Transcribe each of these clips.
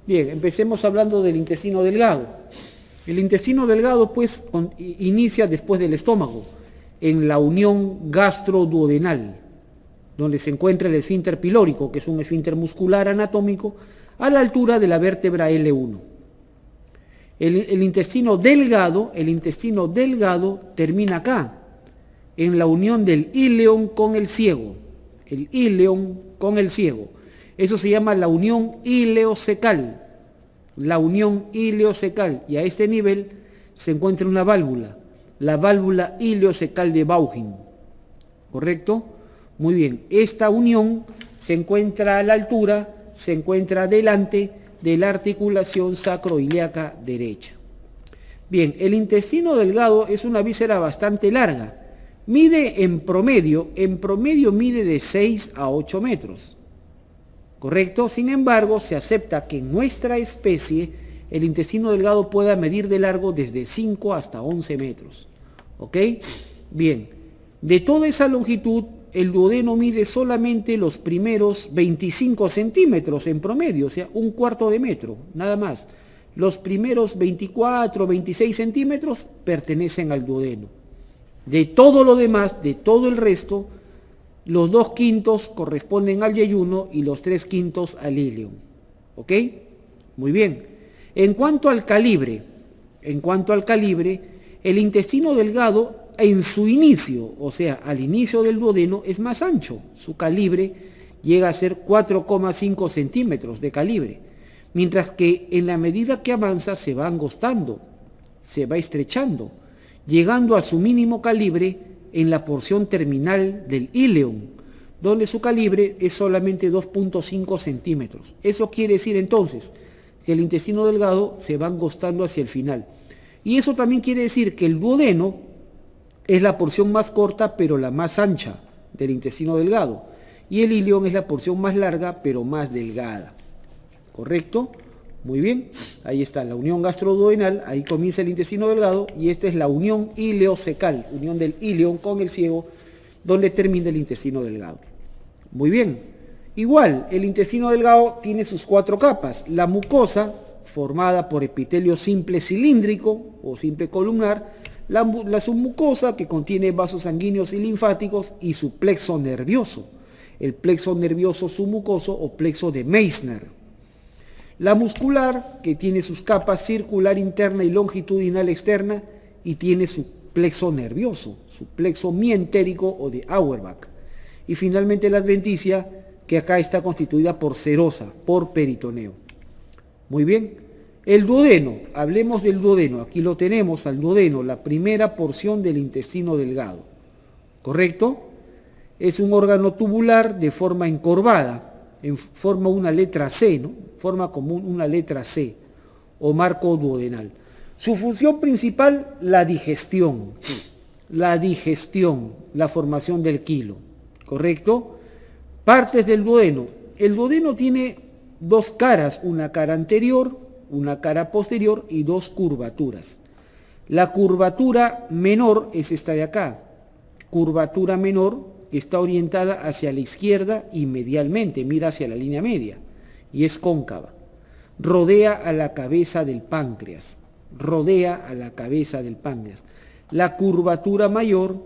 Bien, empecemos hablando del intestino delgado. El intestino delgado, pues, inicia después del estómago, en la unión gastroduodenal, donde se encuentra el esfínter pilórico, que es un esfínter muscular anatómico, a la altura de la vértebra L1. El intestino delgado termina acá, en la unión del íleon con el ciego. El íleon con el ciego. Eso se llama la unión ileocecal. La unión ileocecal. Y a este nivel se encuentra una válvula. La válvula ileocecal de Bauhin. ¿Correcto? Muy bien. Esta unión se encuentra a la altura, se encuentra delante de la articulación sacroiliaca derecha. Bien, el intestino delgado es una víscera bastante larga. Mide en promedio mide de 6 a 8 metros. ¿Correcto? Sin embargo, se acepta que en nuestra especie el intestino delgado pueda medir de largo desde 5 hasta 11 metros. ¿Ok? Bien, de toda esa longitud, el duodeno mide solamente los primeros 25 centímetros en promedio, o sea, un cuarto de metro, nada más. Los primeros 24, 26 centímetros pertenecen al duodeno. De todo lo demás, de todo el resto, los 2/5 corresponden al yeyuno y los 3/5 al íleon. ¿Ok? Muy bien. En cuanto al calibre, el intestino delgado en su inicio, o sea, al inicio del duodeno, es más ancho. Su calibre llega a ser 4,5 centímetros de calibre, mientras que en la medida que avanza se va angostando, se va estrechando, llegando a su mínimo calibre en la porción terminal del íleon, donde su calibre es solamente 2,5 centímetros. Eso quiere decir entonces que el intestino delgado se va angostando hacia el final. Y eso también quiere decir que el duodeno es la porción más corta pero la más ancha del intestino delgado. Y el íleon es la porción más larga pero más delgada. ¿Correcto? Muy bien. Ahí está la unión gastroduodenal, ahí comienza el intestino delgado y esta es la unión ileocecal, unión del íleon con el ciego, donde termina el intestino delgado. Muy bien. Igual, el intestino delgado tiene sus 4 capas. La mucosa, formada por epitelio simple cilíndrico o simple columnar, la submucosa, que contiene vasos sanguíneos y linfáticos, y su plexo nervioso, el plexo nervioso submucoso o plexo de Meissner. La muscular, que tiene sus capas circular interna y longitudinal externa, y tiene su plexo nervioso, su plexo mientérico o de Auerbach. Y finalmente la adventicia, que acá está constituida por serosa, por peritoneo. Muy bien. El duodeno, hablemos del duodeno. Aquí lo tenemos al duodeno, la primera porción del intestino delgado. ¿Correcto? Es un órgano tubular de forma encorvada, forma una letra C, ¿no? Forma como una letra C, o marco duodenal. Su función principal, la digestión, la formación del quilo. ¿Correcto? Partes del duodeno. El duodeno tiene 2 caras, una cara anterior, una cara posterior y 2 curvaturas. La curvatura menor es esta de acá. Curvatura menor que está orientada hacia la izquierda y medialmente, mira hacia la línea media y es cóncava. Rodea a la cabeza del páncreas. La curvatura mayor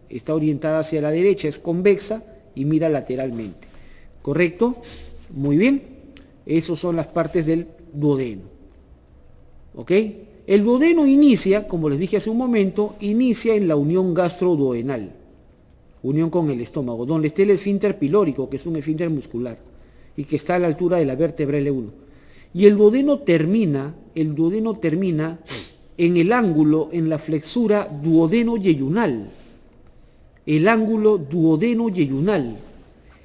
está orientada hacia la derecha, es convexa y mira lateralmente. ¿Correcto? Muy bien. Esas son las partes del duodeno. ¿Ok? El duodeno inicia, como les dije hace un momento, inicia en la unión gastroduodenal, unión con el estómago, donde está el esfínter pilórico, que es un esfínter muscular, y que está a la altura de la vértebra L1. Y el duodeno termina en el ángulo, en la flexura duodeno-yeyunal. El ángulo duodeno-yeyunal.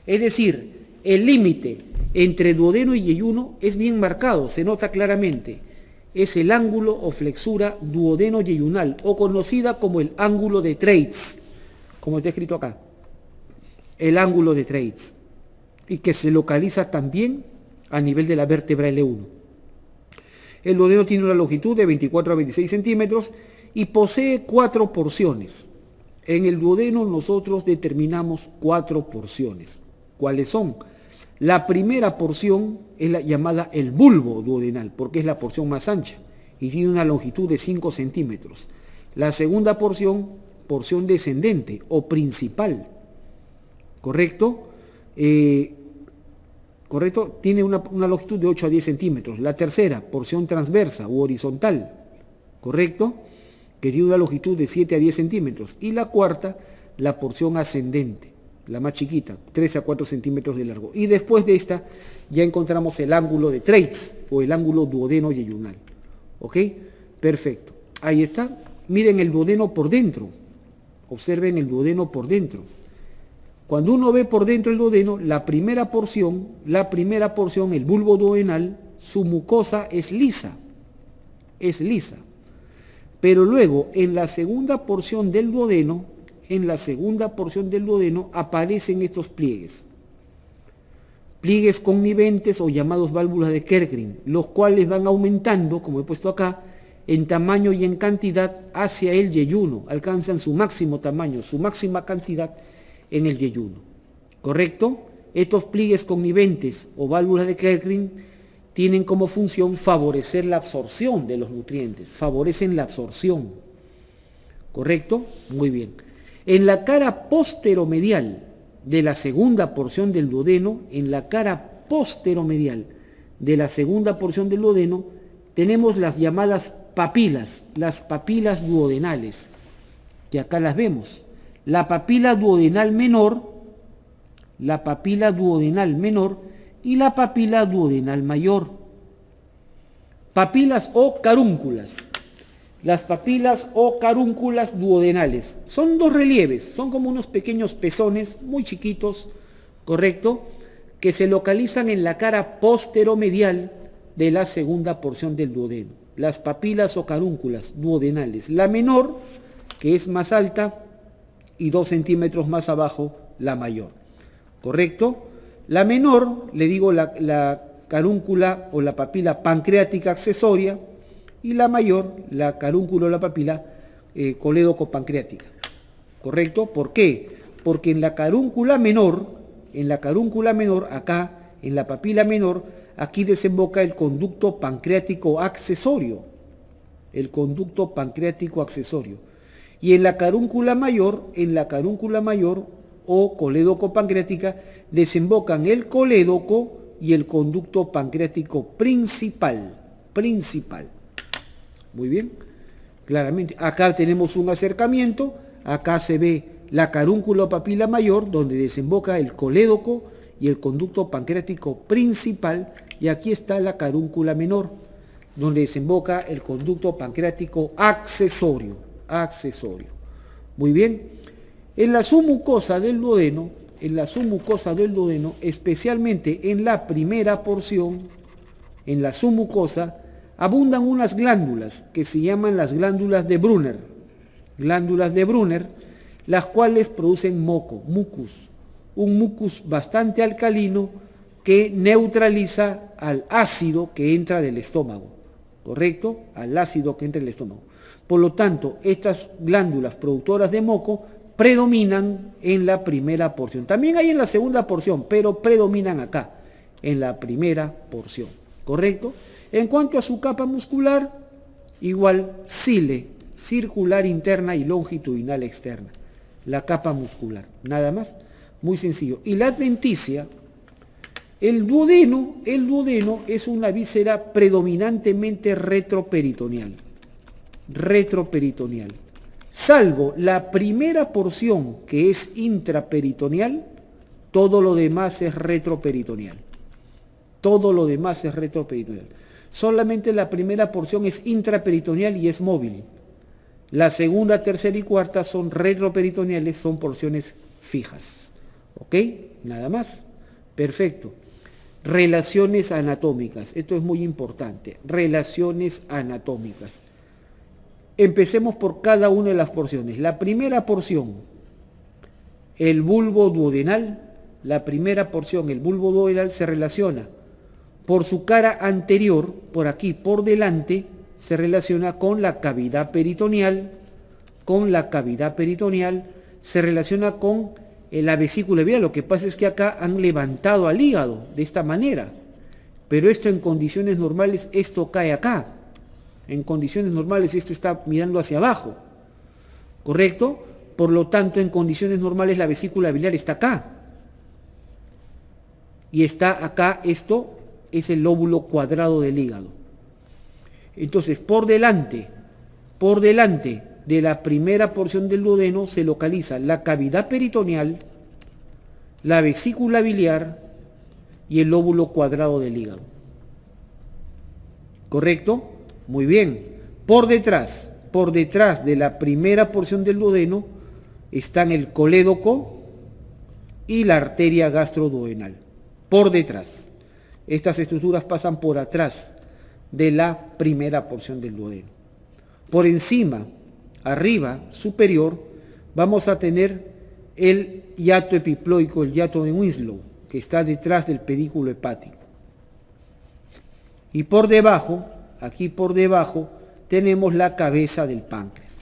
Es decir, el límite entre duodeno y yeyuno es bien marcado, se nota claramente. Es el ángulo o flexura duodeno-yeyunal, o conocida como el ángulo de Treitz, como está escrito acá. El ángulo de Treitz. Y que se localiza también a nivel de la vértebra L1. El duodeno tiene una longitud de 24 a 26 centímetros y posee 4 porciones. En el duodeno nosotros determinamos 4 porciones. ¿Cuáles son? La primera porción es la llamada el bulbo duodenal, porque es la porción más ancha y tiene una longitud de 5 centímetros. La segunda porción, porción descendente o principal, ¿correcto? ¿Correcto? Tiene una longitud de 8 a 10 centímetros. La tercera, porción transversa u horizontal, ¿correcto? Que tiene una longitud de 7 a 10 centímetros. Y la cuarta, la porción ascendente, la más chiquita, 13 a 4 centímetros de largo. Y después de esta ya encontramos el ángulo de Treitz o el ángulo duodeno-yeyunal. ¿Ok? Perfecto. Ahí está. Miren el duodeno por dentro. Observen el duodeno por dentro. Cuando uno ve por dentro el duodeno, la primera porción, el bulbo duodenal, su mucosa es lisa. Es lisa. Pero luego, en la segunda porción del duodeno, aparecen estos pliegues. Pliegues conniventes o llamados válvulas de Kerkring, los cuales van aumentando, como he puesto acá, en tamaño y en cantidad hacia el yeyuno. Alcanzan su máximo tamaño, su máxima cantidad en el yeyuno. ¿Correcto? Estos pliegues conniventes o válvulas de Kerkring tienen como función favorecer la absorción de los nutrientes, favorecen la absorción. ¿Correcto? Muy bien. En la cara posteromedial de la segunda porción del duodeno, tenemos las llamadas papilas, las papilas duodenales, que acá las vemos. La papila duodenal menor y la papila duodenal mayor. Papilas o carúnculas. Las papilas o carúnculas duodenales son dos relieves, son como unos pequeños pezones muy chiquitos, ¿correcto? Que se localizan en la cara posteromedial de la segunda porción del duodeno. Las papilas o carúnculas duodenales. La menor, que es más alta, y 2 centímetros más abajo, la mayor. ¿Correcto? La menor, le digo la carúncula o la papila pancreática accesoria, y la mayor, la carúncula o la papila colédoco-pancreática. ¿Correcto? ¿Por qué? Porque en la carúncula menor, acá, en la papila menor, aquí desemboca el conducto pancreático accesorio. Y en la carúncula mayor o colédoco-pancreática, desembocan el colédoco y el conducto pancreático principal. Muy bien, claramente. Acá tenemos un acercamiento, acá se ve la carúncula o papila mayor, donde desemboca el colédoco y el conducto pancreático principal, y aquí está la carúncula menor, donde desemboca el conducto pancreático accesorio. Muy bien. En la submucosa del duodeno, especialmente en la primera porción, en la submucosa, abundan unas glándulas que se llaman las glándulas de Brunner, las cuales producen mucus, un mucus bastante alcalino que neutraliza al ácido que entra del estómago, ¿correcto? Por lo tanto, estas glándulas productoras de moco predominan en la primera porción. También hay en la segunda porción, pero predominan acá, en la primera porción, ¿correcto? En cuanto a su capa muscular, igual cile, circular interna y longitudinal externa. La capa muscular, nada más, muy sencillo. Y la adventicia, el duodeno es una víscera predominantemente retroperitoneal. Salvo la primera porción que es intraperitoneal, todo lo demás es retroperitoneal. Solamente la primera porción es intraperitoneal y es móvil. La segunda, tercera y cuarta son retroperitoneales, son porciones fijas. ¿Ok? Nada más. Perfecto. Relaciones anatómicas. Esto es muy importante. Relaciones anatómicas. Empecemos por cada una de las porciones. La primera porción, el bulbo duodenal. Se relaciona por su cara anterior, por aquí, por delante, se relaciona con la cavidad peritoneal, se relaciona con la vesícula biliar. Lo que pasa es que acá han levantado al hígado de esta manera, pero esto en condiciones normales, esto cae acá. En condiciones normales esto está mirando hacia abajo, ¿correcto? Por lo tanto, en condiciones normales la vesícula biliar está acá. Y está acá, esto es el lóbulo cuadrado del hígado. Entonces, por delante de la primera porción del duodeno se localiza la cavidad peritoneal, la vesícula biliar y el lóbulo cuadrado del hígado. ¿Correcto? Muy bien. Por detrás de la primera porción del duodeno están el colédoco y la arteria gastroduodenal. Por detrás. Estas estructuras pasan por atrás de la primera porción del duodeno. Por encima, arriba, superior, vamos a tener el hiato epiploico, el hiato de Winslow, que está detrás del pedículo hepático. Y por debajo, aquí por debajo, tenemos la cabeza del páncreas.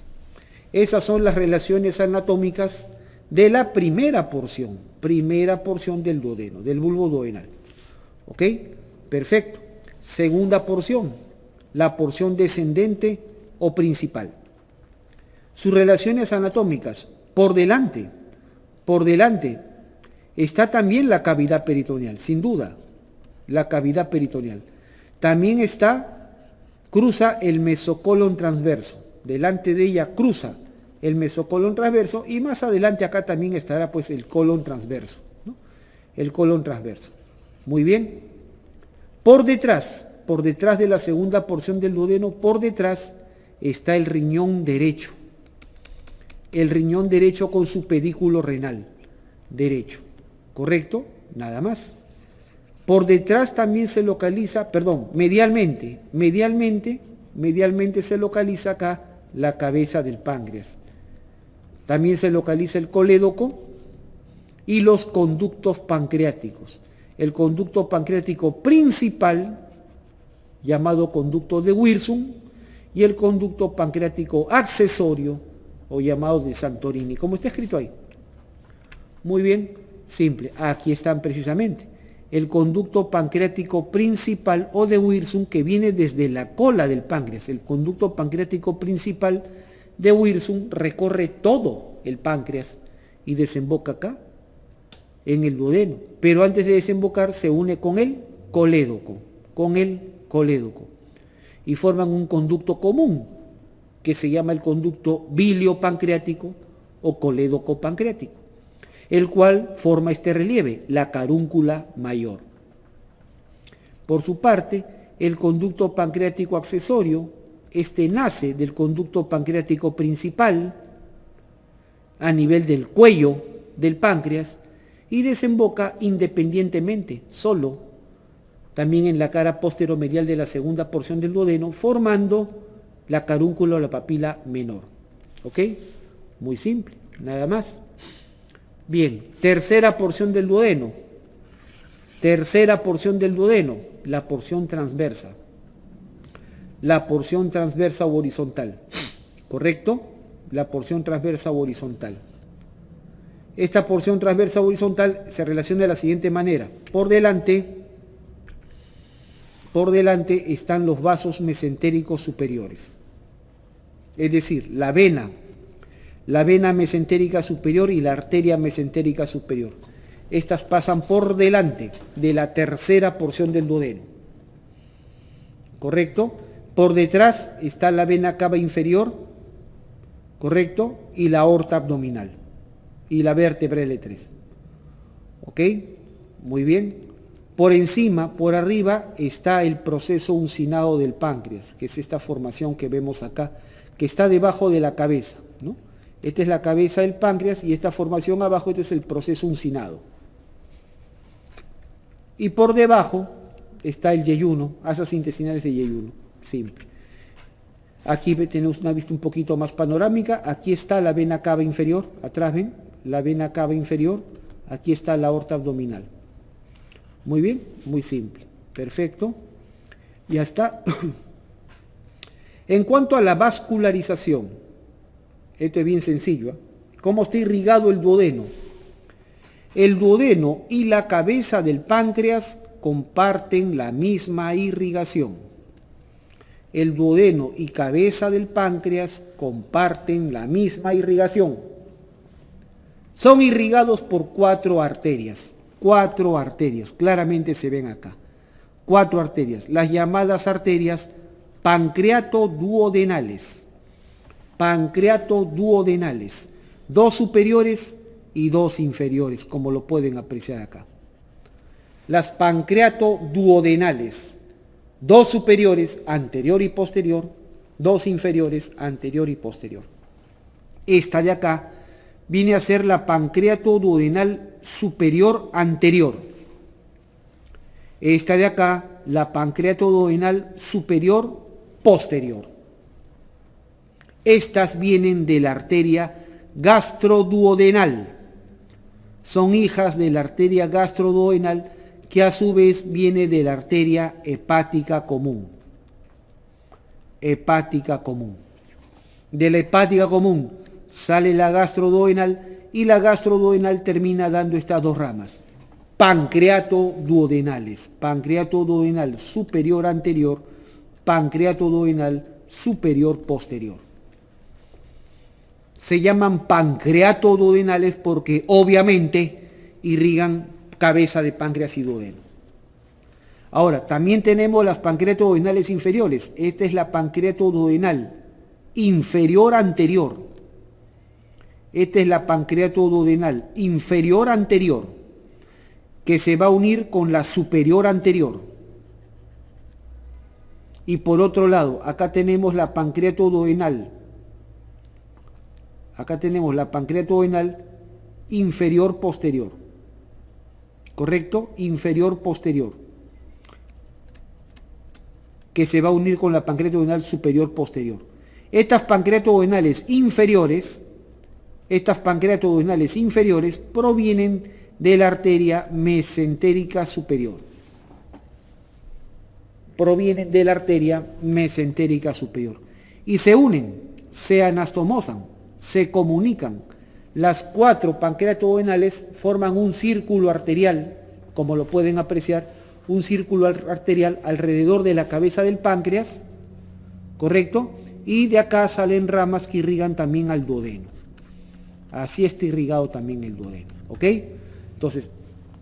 Esas son las relaciones anatómicas de la primera porción del duodeno, del bulbo duodenal. ¿Ok? Perfecto. Segunda porción, la porción descendente o principal. Sus relaciones anatómicas, por delante, está también la cavidad peritoneal, sin duda, la cavidad peritoneal. También cruza el mesocolon transverso, delante de ella cruza el mesocolon transverso y más adelante acá también estará pues el colon transverso, ¿no? El colon transverso. Muy bien. Por detrás de la segunda porción del duodeno, por detrás está el riñón derecho. El riñón derecho con su pedículo renal derecho. ¿Correcto? Nada más. Por detrás también se localiza, medialmente se localiza acá la cabeza del páncreas. También se localiza el colédoco y los conductos pancreáticos. El conducto pancreático principal, llamado conducto de Wirsum, y el conducto pancreático accesorio, o llamado de Santorini, como está escrito ahí. Muy bien, simple. Aquí están precisamente. El conducto pancreático principal o de Wirsum, que viene desde la cola del páncreas. El conducto pancreático principal de Wirsum recorre todo el páncreas y desemboca acá, en el duodeno. Pero antes de desembocar se une con el colédoco, y forman un conducto común, que se llama el conducto biliopancreático o colédoco pancreático, el cual forma este relieve, la carúncula mayor. Por su parte, el conducto pancreático accesorio, nace del conducto pancreático principal a nivel del cuello del páncreas y desemboca independientemente, solo, también en la cara posteromedial de la segunda porción del duodeno, formando la carúncula o la papila menor. ¿Ok? Muy simple, nada más. Bien, tercera porción del duodeno, la porción transversa. La porción transversa o horizontal, ¿correcto? La porción transversa o horizontal. Esta porción transversa o horizontal se relaciona de la siguiente manera. Por delante están los vasos mesentéricos superiores. Es decir, la vena mesentérica superior y la arteria mesentérica superior. Estas pasan por delante de la tercera porción del duodeno. ¿Correcto? Por detrás está la vena cava inferior, ¿correcto? Y la aorta abdominal y la vértebra L3. ¿Ok? Muy bien. Por encima, por arriba, está el proceso uncinado del páncreas, que es esta formación que vemos acá, que está debajo de la cabeza, ¿no? Esta es la cabeza del páncreas y esta formación abajo, este es el proceso uncinado. Y por debajo está el yeyuno, asas intestinales de yeyuno. Simple. Aquí tenemos una vista un poquito más panorámica. Aquí está la vena cava inferior, atrás ven, la vena cava inferior. Aquí está la aorta abdominal. Muy bien, muy simple. Perfecto. Ya está. En cuanto a la vascularización, esto es bien sencillo, ¿eh? ¿Cómo está irrigado el duodeno? El duodeno y la cabeza del páncreas comparten la misma irrigación. El duodeno y cabeza del páncreas comparten la misma irrigación. Son irrigados por 4 arterias. 4 arterias, claramente se ven acá. 4 arterias, las llamadas arterias pancreatoduodenales. Pancreatoduodenales. 2 superiores y 2 inferiores, como lo pueden apreciar acá. Las pancreatoduodenales. 2 superiores, anterior y posterior. 2 inferiores, anterior y posterior. Esta de acá viene a ser la pancreatoduodenal superior anterior. Esta de acá, la pancreatoduodenal superior posterior. Estas vienen de la arteria gastroduodenal. Son hijas de la arteria gastroduodenal, que a su vez viene de la arteria hepática común. Hepática común. De la hepática común sale la gastroduodenal, y la gastroduodenal termina dando estas 2 ramas. Pancreatoduodenales. Pancreatoduodenal superior anterior, pancreatoduodenal superior posterior. Se llaman pancreatoduodenales porque obviamente irrigan cabeza de páncreas y duodeno. Ahora, también tenemos las pancreatoduodenales inferiores. Esta es la pancreatoduodenal inferior anterior. Esta es la pancreatoduodenal inferior anterior, que se va a unir con la superior anterior. Y por otro lado, acá tenemos la pancreatoduodenal. Acá tenemos la pancreatoduodenal inferior posterior. ¿Correcto? Inferior posterior, que se va a unir con la pancreatoduodenal superior posterior. Estas pancreatoduodenales inferiores provienen de la arteria mesentérica superior. Provienen de la arteria mesentérica superior. Y se unen, se anastomosan, se comunican. Las 4 pancreatoduodenales forman un círculo arterial, como lo pueden apreciar, un círculo arterial alrededor de la cabeza del páncreas, ¿correcto? Y de acá salen ramas que irrigan también al duodeno. Así está irrigado también el duodeno, ¿ok? Entonces,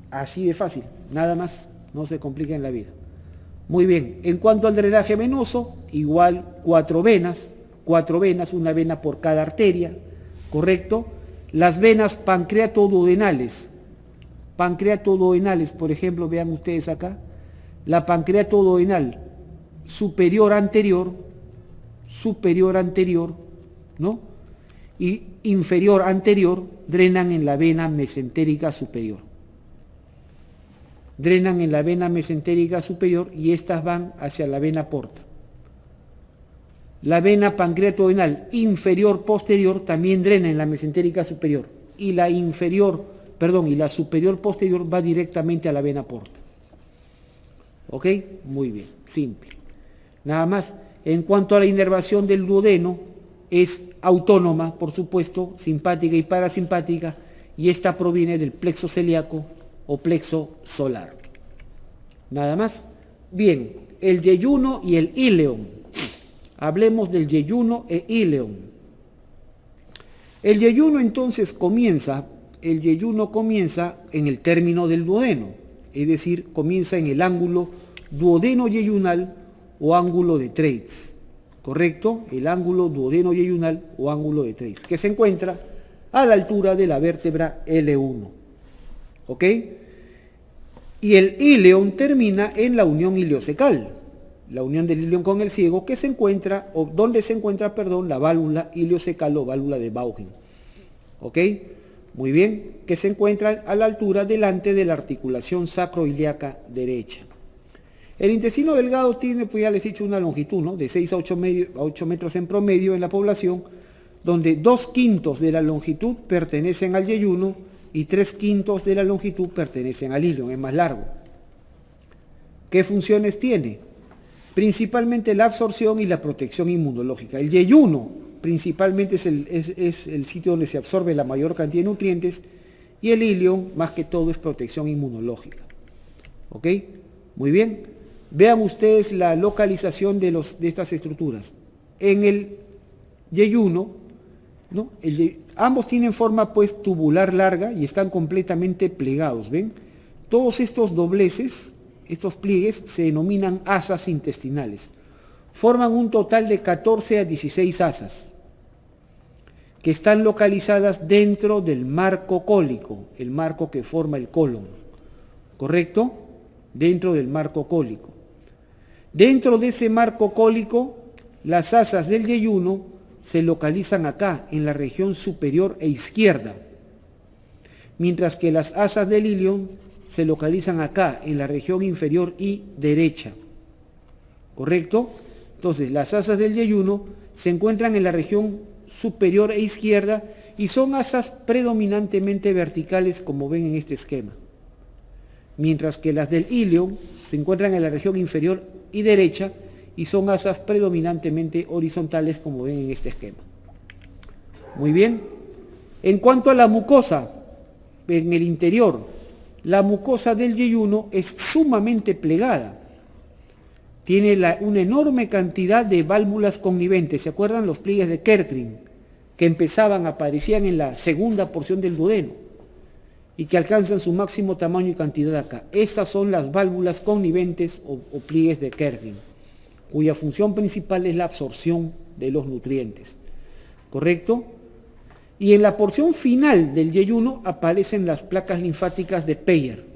así de fácil, nada más, no se complica en la vida. Muy bien, en cuanto al drenaje venoso, igual 4 venas, una vena por cada arteria, ¿correcto? Las venas pancreatoduodenales, por ejemplo, vean ustedes acá, la pancreatoduodenal superior anterior, ¿no? Y inferior anterior drenan en la vena mesentérica superior. Drenan en la vena mesentérica superior y estas van hacia la vena porta. La vena pancreatoduodenal inferior posterior también drena en la mesentérica superior y la superior posterior va directamente a la vena porta. ¿Ok? Muy bien, simple. Nada más. En cuanto a la inervación del duodeno, es autónoma, por supuesto, simpática y parasimpática, y esta proviene del plexo celíaco o plexo solar. Nada más. Bien, el yeyuno y el íleon. Hablemos del yeyuno e íleon. El yeyuno entonces comienza en el término del duodeno, es decir, comienza en el ángulo duodeno-yeyunal o ángulo de Treitz. ¿Correcto? El ángulo duodeno-yeyunal o ángulo de Treitz, que se encuentra a la altura de la vértebra L1. ¿Ok? Y el íleon termina en la unión iliocecal, la unión del íleon con el ciego, que se encuentra, o donde se encuentra, la válvula iliocecal o válvula de Bauhin. ¿Ok? Muy bien, que se encuentra a la altura delante de la articulación sacroiliaca derecha. El intestino delgado tiene, pues ya les he dicho, una longitud, ¿no?, de 6 a 8 metros en promedio en la población, donde 2/5 de la longitud pertenecen al yeyuno y 3/5 de la longitud pertenecen al íleon, es más largo. ¿Qué funciones tiene? Principalmente la absorción y la protección inmunológica. El yeyuno principalmente es el sitio donde se absorbe la mayor cantidad de nutrientes, Y el ilion, más que todo, es protección inmunológica. ¿Ok? Muy bien. Vean ustedes la localización de estas estructuras. En el yeyuno, ¿no? Ambos tienen forma pues tubular larga y están completamente plegados, ¿ven? Todos estos dobleces, estos pliegues, se denominan asas intestinales. Forman un total de 14 a 16 asas que están localizadas dentro del marco cólico, el marco que forma el colon, ¿correcto? Dentro del marco cólico. Dentro de ese marco cólico, las asas del yeyuno se localizan acá, en la región superior e izquierda, mientras que las asas del ilion se localizan acá, en la región inferior y derecha. ¿Correcto? Entonces, las asas del yeyuno se encuentran en la región superior e izquierda y son asas predominantemente verticales, como ven en este esquema. Mientras que las del ilion se encuentran en la región inferior y derecha y son asas predominantemente horizontales, como ven en este esquema. Muy bien. En cuanto a la mucosa, en el interior, la mucosa del yeyuno es sumamente plegada. Tiene una enorme cantidad de válvulas conniventes. ¿Se acuerdan los pliegues de Kerckring? Que aparecían en la segunda porción del duodeno y que alcanzan su máximo tamaño y cantidad acá. Estas son las válvulas conniventes o pliegues de Kerckring, cuya función principal es la absorción de los nutrientes. ¿Correcto? Y en la porción final del yeyuno aparecen las placas linfáticas de Peyer,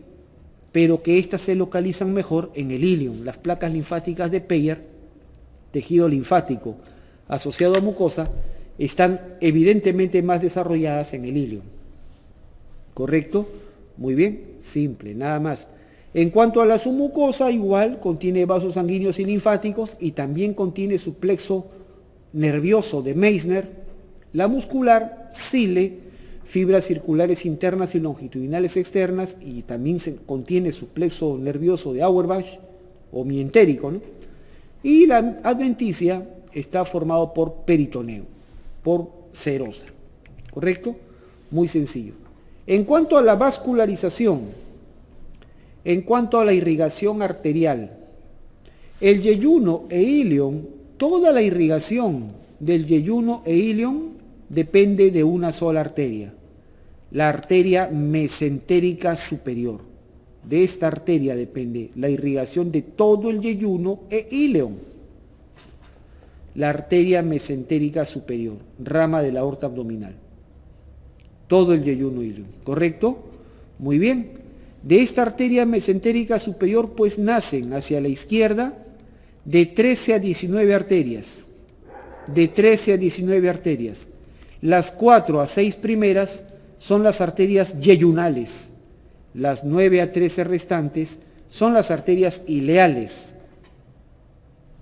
pero que éstas se localizan mejor en el ilion. Las placas linfáticas de Peyer, tejido linfático asociado a mucosa, están evidentemente más desarrolladas en el ilion. ¿Correcto? Muy bien, simple, nada más. En cuanto a la submucosa, igual contiene vasos sanguíneos y linfáticos y también contiene su plexo nervioso de Meissner, la muscular, cile, fibras circulares internas y longitudinales externas, y también contiene su plexo nervioso de Auerbach o mientérico, ¿no? Y la adventicia está formado por peritoneo, por serosa. ¿Correcto? Muy sencillo. En cuanto a la vascularización, en cuanto a la irrigación arterial, el yeyuno e ilion, toda la irrigación del yeyuno e ilion depende de una sola arteria, la arteria mesentérica superior. De esta arteria depende la irrigación de todo el yeyuno e ilion. La arteria mesentérica superior, rama de la aorta abdominal. Todo el yeyuno e ilion, ¿correcto? Muy bien. De esta arteria mesentérica superior pues nacen hacia la izquierda de 13 a 19 arterias. De 13 a 19 arterias. Las 4 a 6 primeras son las arterias yeyunales. Las 9 a 13 restantes son las arterias ileales.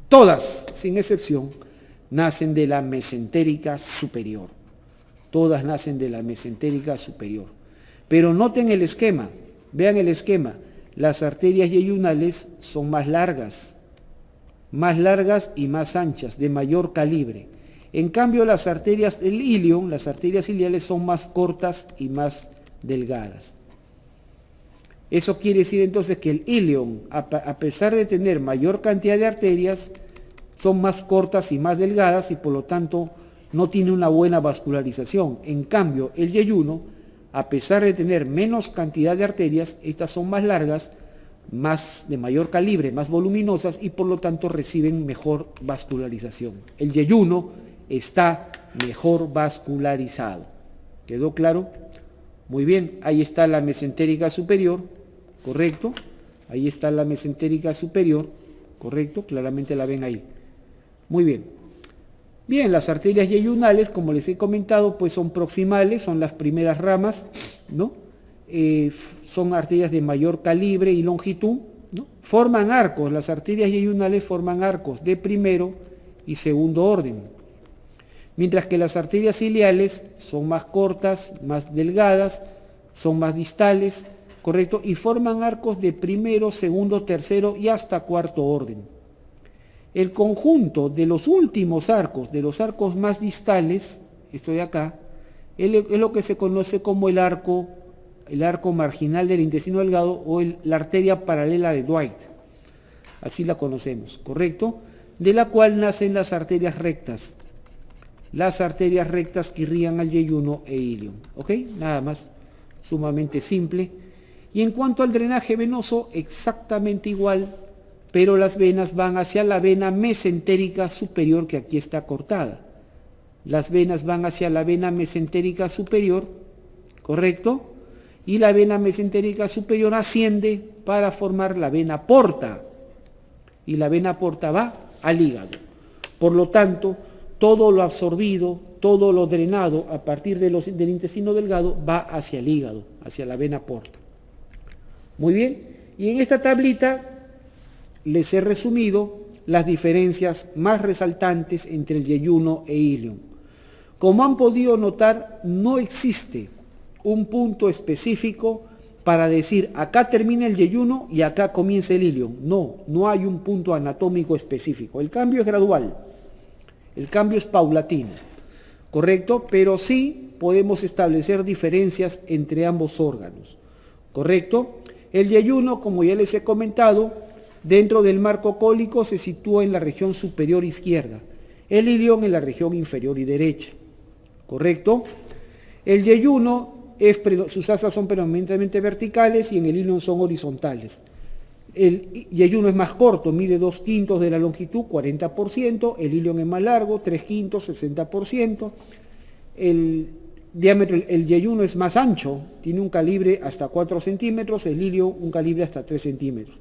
Todas, sin excepción, nacen de la mesentérica superior. Todas nacen de la mesentérica superior. Pero noten el esquema, vean el esquema. Las arterias yeyunales son más largas y más anchas, de mayor calibre. En cambio, las arterias del ilion, las arterias ileales, son más cortas y más delgadas. Eso quiere decir entonces que el ilion, a pesar de tener mayor cantidad de arterias, son más cortas y más delgadas y por lo tanto no tiene una buena vascularización. En cambio, el yeyuno, a pesar de tener menos cantidad de arterias, estas son más largas, más de mayor calibre, más voluminosas y por lo tanto reciben mejor vascularización. El yeyuno está mejor vascularizado. ¿Quedó claro? Muy bien, ahí está la mesentérica superior, ¿correcto? Ahí está la mesentérica superior, ¿correcto? Claramente la ven ahí. Muy bien. Bien, las arterias yeyunales, como les he comentado, pues son proximales, son las primeras ramas, ¿no? Son arterias de mayor calibre y longitud, ¿no? Forman arcos, las arterias yeyunales forman arcos de primero y segundo orden. Mientras que las arterias ileales son más cortas, más delgadas, son más distales, ¿correcto? Y forman arcos de primero, segundo, tercero y hasta cuarto orden. El conjunto de los últimos arcos, de los arcos más distales, esto de acá, es lo que se conoce como el arco el arco marginal del intestino delgado o la arteria paralela de Dwight. Así la conocemos, ¿correcto? De la cual nacen las arterias rectas. Las arterias rectas que irrigan al yeyuno e ilion. ¿Ok? Nada más, sumamente simple. Y en cuanto al drenaje venoso, exactamente igual, pero las venas van hacia la vena mesentérica superior que aquí está cortada. Las venas van hacia la vena mesentérica superior, ¿correcto? Y la vena mesentérica superior asciende para formar la vena porta. Y la vena porta va al hígado. Por lo tanto, todo lo absorbido, todo lo drenado a partir del intestino delgado va hacia el hígado, hacia la vena porta. Muy bien, y en esta tablita les he resumido las diferencias más resaltantes entre el yeyuno e ilion. Como han podido notar, no existe un punto específico para decir acá termina el yeyuno y acá comienza el ilion. No, no hay un punto anatómico específico. El cambio es gradual, el cambio es paulatino, ¿correcto? Pero sí podemos establecer diferencias entre ambos órganos, ¿correcto? El yeyuno, como ya les he comentado, dentro del marco cólico se sitúa en la región superior izquierda, el ilion en la región inferior y derecha, ¿correcto? El yeyuno, sus asas son predominantemente verticales y en el ilion son horizontales. El yeyuno es más corto, mide 2/5 de la longitud, 40%, el ilion es más largo, 3/5, 60%, el diámetro, el yeyuno es más ancho, tiene un calibre hasta 4 centímetros, el ilion un calibre hasta 3 centímetros.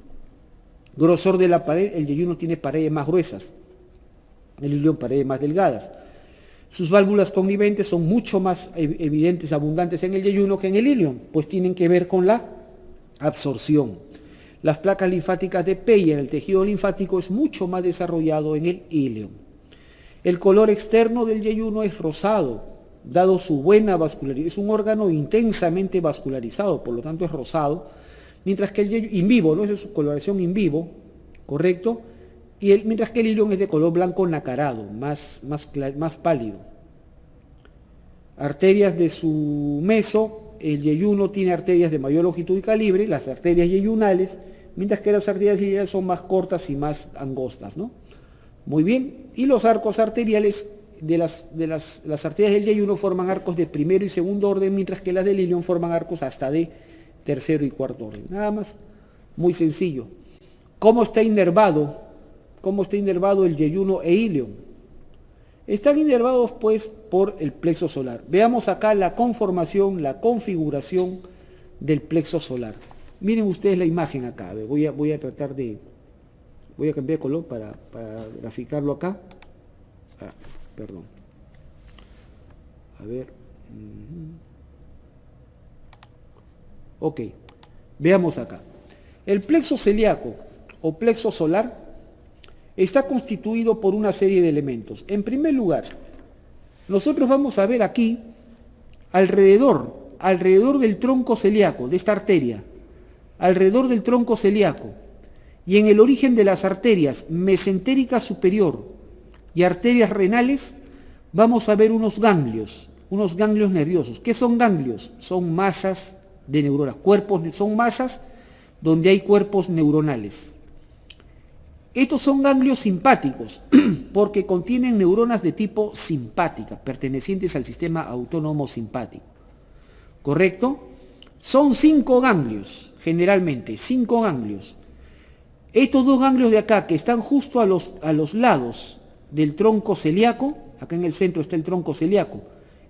Grosor de la pared, el yeyuno tiene paredes más gruesas, el ilion paredes más delgadas. Sus válvulas conniventes son mucho más evidentes, abundantes en el yeyuno que en el ilion, pues tienen que ver con la absorción. Las placas linfáticas de Peyer, el tejido linfático es mucho más desarrollado en el ilion. El color externo del yeyuno es rosado, dado su buena vascularización. Es un órgano intensamente vascularizado, por lo tanto es rosado, mientras que el yeyuno, in vivo, ¿no? Esa es su coloración in vivo, ¿correcto? Mientras que el ilion es de color blanco nacarado, más pálido. Arterias de su meso, el yeyuno tiene arterias de mayor longitud y calibre, las arterias yeyunales, mientras que las arterias yeyunales son más cortas y más angostas, ¿no? Muy bien, y los arcos arteriales las arterias del yeyuno forman arcos de primero y segundo orden, mientras que las del ilion forman arcos hasta de tercero y cuarto orden. Nada más, muy sencillo. ¿Cómo está inervado el yeyuno e ilion? Están inervados pues por el plexo solar. Veamos acá la conformación, la configuración del plexo solar. Miren ustedes la imagen acá. A ver, voy a tratar de... Voy a cambiar de color para graficarlo acá. Perdón. A ver. Ok. Veamos acá. El plexo celíaco o plexo solar está constituido por una serie de elementos. En primer lugar, nosotros vamos a ver aquí alrededor del tronco celíaco, de esta arteria, alrededor del tronco celíaco y en el origen de las arterias mesentérica superior y arterias renales, vamos a ver unos ganglios nerviosos. ¿Qué son ganglios? Son masas de neuronas, son masas donde hay cuerpos neuronales. Estos son ganglios simpáticos porque contienen neuronas de tipo simpática, pertenecientes al sistema autónomo simpático. ¿Correcto? Son 5 ganglios, generalmente, 5 ganglios. Estos 2 ganglios de acá, que están justo a los lados del tronco celíaco, acá en el centro está el tronco celíaco,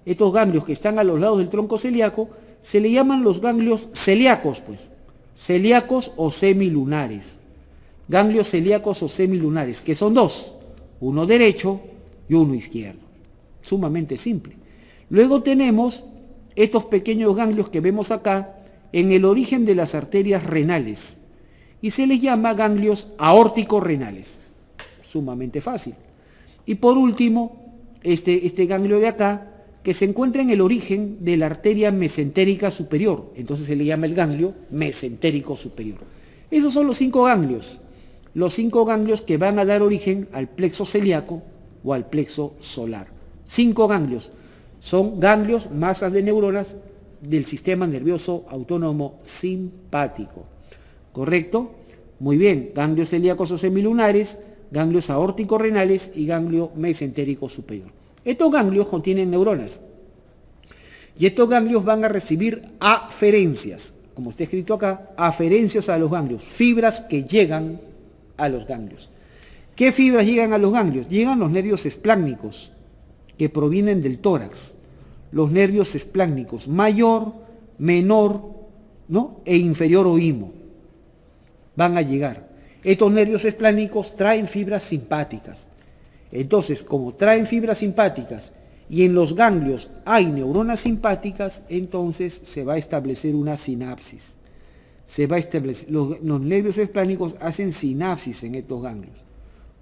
estos ganglios que están a los lados del tronco celíaco, se le llaman los ganglios celíacos, pues, celíacos o semilunares. Ganglios celíacos o semilunares, que son 2, uno derecho y uno izquierdo. Sumamente simple. Luego tenemos estos pequeños ganglios que vemos acá en el origen de las arterias renales y se les llama ganglios aórtico-renales. Sumamente fácil. Y por último, este ganglio de acá, que se encuentra en el origen de la arteria mesentérica superior, entonces se le llama el ganglio mesentérico superior. Esos son los 5 ganglios. Los 5 ganglios que van a dar origen al plexo celíaco o al plexo solar. 5 ganglios. Son ganglios, masas de neuronas del sistema nervioso autónomo simpático. ¿Correcto? Muy bien, ganglios celíacos o semilunares, ganglios aórtico-renales y ganglio mesentérico superior. Estos ganglios contienen neuronas y estos ganglios van a recibir aferencias, como está escrito acá, aferencias a los ganglios, fibras que llegan a los ganglios. ¿Qué fibras llegan a los ganglios? Llegan los nervios espláncnicos, que provienen del tórax. Los nervios espláncnicos, mayor, menor, ¿no? E inferior oímo, van a llegar. Estos nervios espláncnicos traen fibras simpáticas. Entonces, como traen fibras simpáticas y en los ganglios hay neuronas simpáticas, entonces se va a establecer una sinapsis. Se va a establecer, los nervios espláncnicos hacen sinapsis en estos ganglios.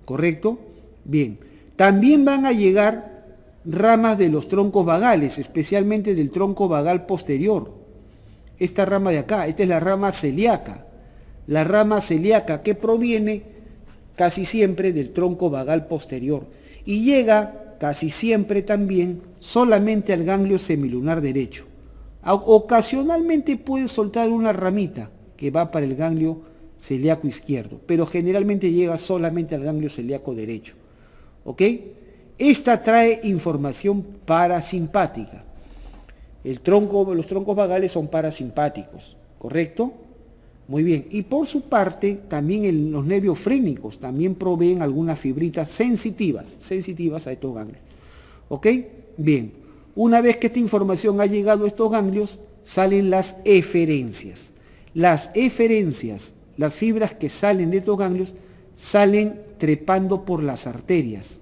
¿Correcto? Bien. También van a llegar ramas de los troncos vagales, especialmente del tronco vagal posterior. Esta rama de acá, esta es la rama celíaca. La rama celíaca que proviene casi siempre del tronco vagal posterior y llega casi siempre también solamente al ganglio semilunar derecho. Ocasionalmente puede soltar una ramita que va para el ganglio celíaco izquierdo, pero generalmente llega solamente al ganglio celíaco derecho. ¿Ok? Esta trae información parasimpática. Los troncos vagales son parasimpáticos, ¿correcto? Muy bien. Y por su parte, también los nervios frénicos también proveen algunas fibritas sensitivas a estos ganglios. ¿Ok? Bien. Una vez que esta información ha llegado a estos ganglios, salen las eferencias. Las eferencias, las fibras que salen de estos ganglios, salen trepando por las arterias.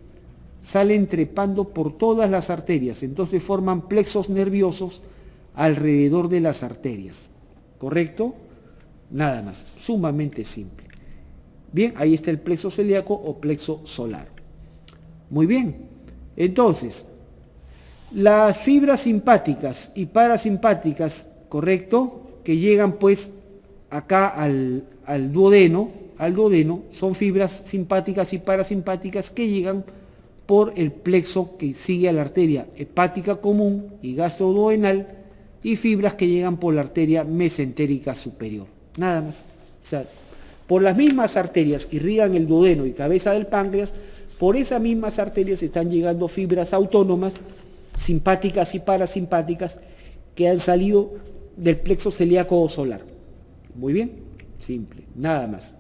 Salen trepando por todas las arterias, entonces forman plexos nerviosos alrededor de las arterias. ¿Correcto? Nada más, sumamente simple. Bien, ahí está el plexo celíaco o plexo solar. Muy bien, entonces, las fibras simpáticas y parasimpáticas, ¿correcto? Que llegan pues acá al duodeno, son fibras simpáticas y parasimpáticas que llegan por el plexo que sigue a la arteria hepática común y gastroduodenal y fibras que llegan por la arteria mesentérica superior. Nada más. O sea, por las mismas arterias que irrigan el duodeno y cabeza del páncreas, por esas mismas arterias están llegando fibras autónomas, simpáticas y parasimpáticas, que han salido del plexo celíaco o solar. Muy bien, simple, nada más.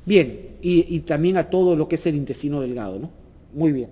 Bien, y también a todo lo que es el intestino delgado, ¿no? Muy bien.